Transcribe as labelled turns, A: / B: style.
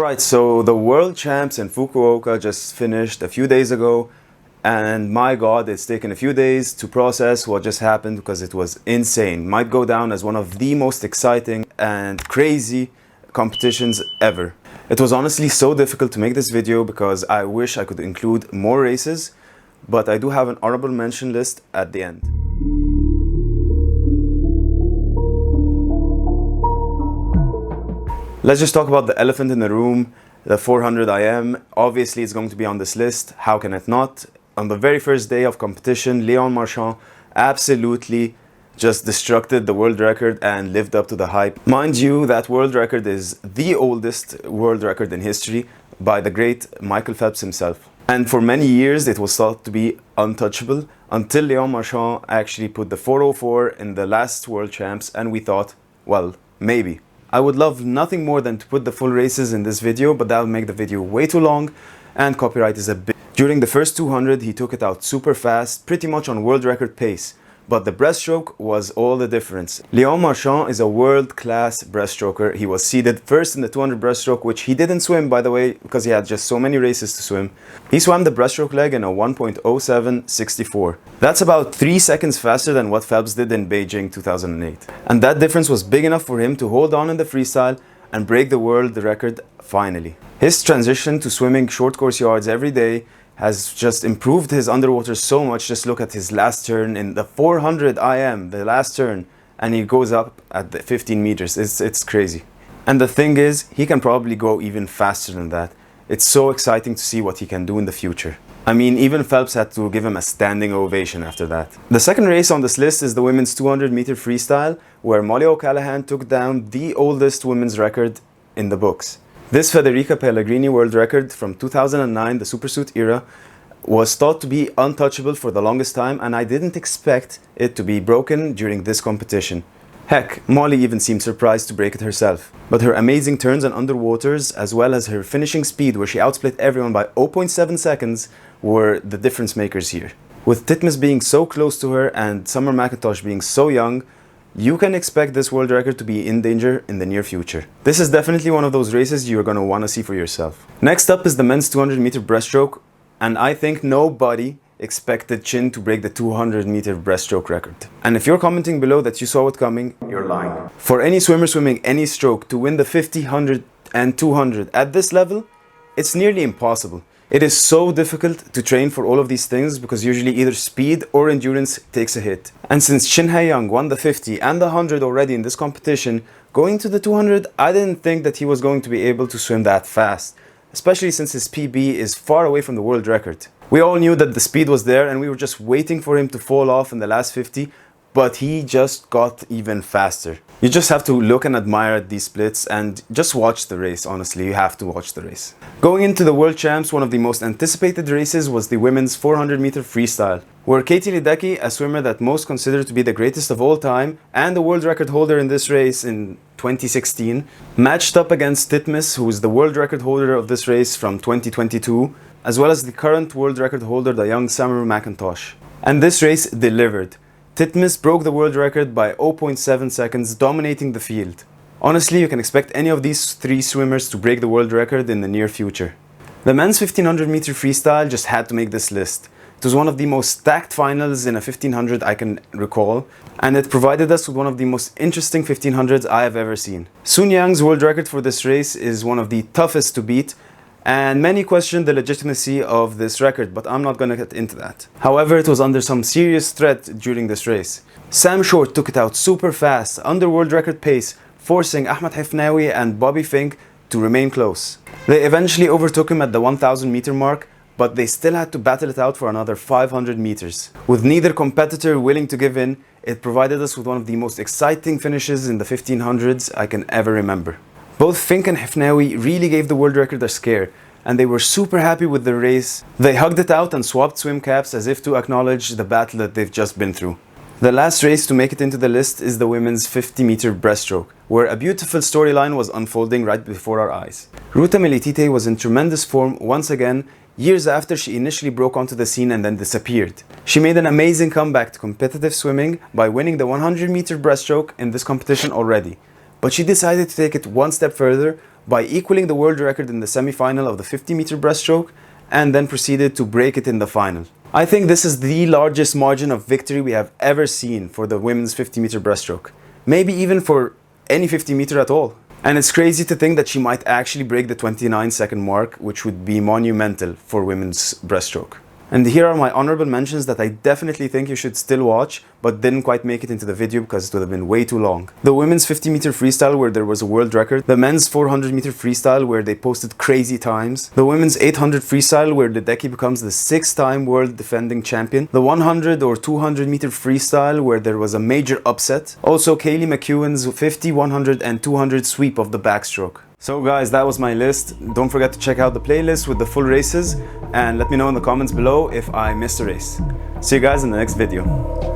A: Alright, so the world champs in Fukuoka just finished a few days ago, and my god, it's taken a few days to process what just happened because it was insane. Might go down as one of the most exciting and crazy competitions ever. It was honestly so difficult to make this video because I wish I could include more races, but I do have an honorable mention list at the end. Let's just talk about the elephant in the room, the 400 IM. Obviously, it's going to be on this list. How can it not? On the very first day of competition, Léon Marchand absolutely just destructed the world record and lived up to the hype. Mind you, that world record is the oldest world record in history by the great Michael Phelps himself. And for many years, it was thought to be untouchable until Léon Marchand actually put the 404 in the last world champs, and we thought, well, maybe. I would love nothing more than to put the full races in this video, but that would make the video way too long and copyright is a bit. During the first 200, he took it out super fast, pretty much on world record pace. But the breaststroke was all the difference. Léon Marchand is a world-class breaststroker. He was seeded first in the 200 breaststroke, which he didn't swim, by the way, because he had just so many races to swim. He swam the breaststroke leg in a 1.0764. That's about 3 seconds faster than what Phelps did in Beijing 2008. And that difference was big enough for him to hold on in the freestyle and break the world record finally. His transition to swimming short course yards every day has just improved his underwater so much. Just look at his last turn in the 400 IM, the last turn, and he goes up at the 15 meters. It's crazy. And the thing is, he can probably go even faster than that. It's so exciting to see what he can do in the future. I mean, even Phelps had to give him a standing ovation after that. The second race on this list is the women's 200 meter freestyle, where Molly O'Callaghan took down the oldest women's record in the books. This Federica Pellegrini world record from 2009, the supersuit era, was thought to be untouchable for the longest time, and I didn't expect it to be broken during this competition. Heck, Molly even seemed surprised to break it herself. But her amazing turns and underwaters, as well as her finishing speed where she outsplit everyone by 0.7 seconds, were the difference makers here. With Titmus being so close to her and Summer McIntosh being so young, you can expect this world record to be in danger in the near future. This is definitely one of those races you're going to want to see for yourself. Next up is the men's 200 meter breaststroke, and I think nobody expected Chin to break the 200 meter breaststroke record. And if you're commenting below that you saw it coming, you're lying. For any swimmer swimming any stroke to win the 50, 100 and 200 at this level, it's nearly impossible. It is so difficult to train for all of these things because usually either speed or endurance takes a hit. And since Shin Hae-young won the 50 and the 100 already in this competition, going to the 200, I didn't think that he was going to be able to swim that fast, especially since his PB is far away from the world record. We all knew that the speed was there and we were just waiting for him to fall off in the last 50, but he just got even faster. You just have to look and admire at these splits and just watch the race. Honestly, you have to watch the race. Going into the World Champs, one of the most anticipated races was the women's 400 meter freestyle, where Katie Ledecky, a swimmer that most consider to be the greatest of all time and the world record holder in this race in 2016, matched up against Titmus, who is the world record holder of this race from 2022, as well as the current world record holder, the young Summer McIntosh. And this race delivered. Titmus broke the world record by 0.7 seconds, dominating the field. Honestly, you can expect any of these three swimmers to break the world record in the near future. The men's 1500 meter freestyle just had to make this list. It was one of the most stacked finals in a 1500 I can recall, and it provided us with one of the most interesting 1500s I have ever seen. Sun Yang's world record for this race is one of the toughest to beat, and many questioned the legitimacy of this record, but I'm not going to get into that. However, it was under some serious threat during this race. Sam Short took it out super fast, under world record pace, forcing Ahmed Hifnawi and Bobby Fink to remain close. They eventually overtook him at the 1000 meter mark, but they still had to battle it out for another 500 meters. With neither competitor willing to give in, it provided us with one of the most exciting finishes in the 1500s I can ever remember. Both Fink and Hifnawi really gave the world record a scare, and they were super happy with the race. They hugged it out and swapped swim caps as if to acknowledge the battle that they've just been through. The last race to make it into the list is the women's 50 meter breaststroke, where a beautiful storyline was unfolding right before our eyes. Ruta Militite was in tremendous form once again, years after she initially broke onto the scene and then disappeared. She made an amazing comeback to competitive swimming by winning the 100 meter breaststroke in this competition already. But she decided to take it one step further by equaling the world record in the semi-final of the 50-meter breaststroke and then proceeded to break it in the final. I think this is the largest margin of victory we have ever seen for the women's 50-meter breaststroke. Maybe even for any 50-meter at all. And it's crazy to think that she might actually break the 29-second mark, which would be monumental for women's breaststroke. And here are my honorable mentions that I definitely think you should still watch, but didn't quite make it into the video because it would have been way too long. The women's 50-meter freestyle, where there was a world record. The men's 400-meter freestyle, where they posted crazy times. The women's 800 freestyle, where Ledecky becomes the 6-time world defending champion. The 100 or 200-meter freestyle, where there was a major upset. Also, Kaylee McEwen's 50, 100, and 200 sweep of the backstroke. So guys, that was my list. Don't forget to check out the playlist with the full races and let me know in the comments below if I missed a race. See you guys in the next video.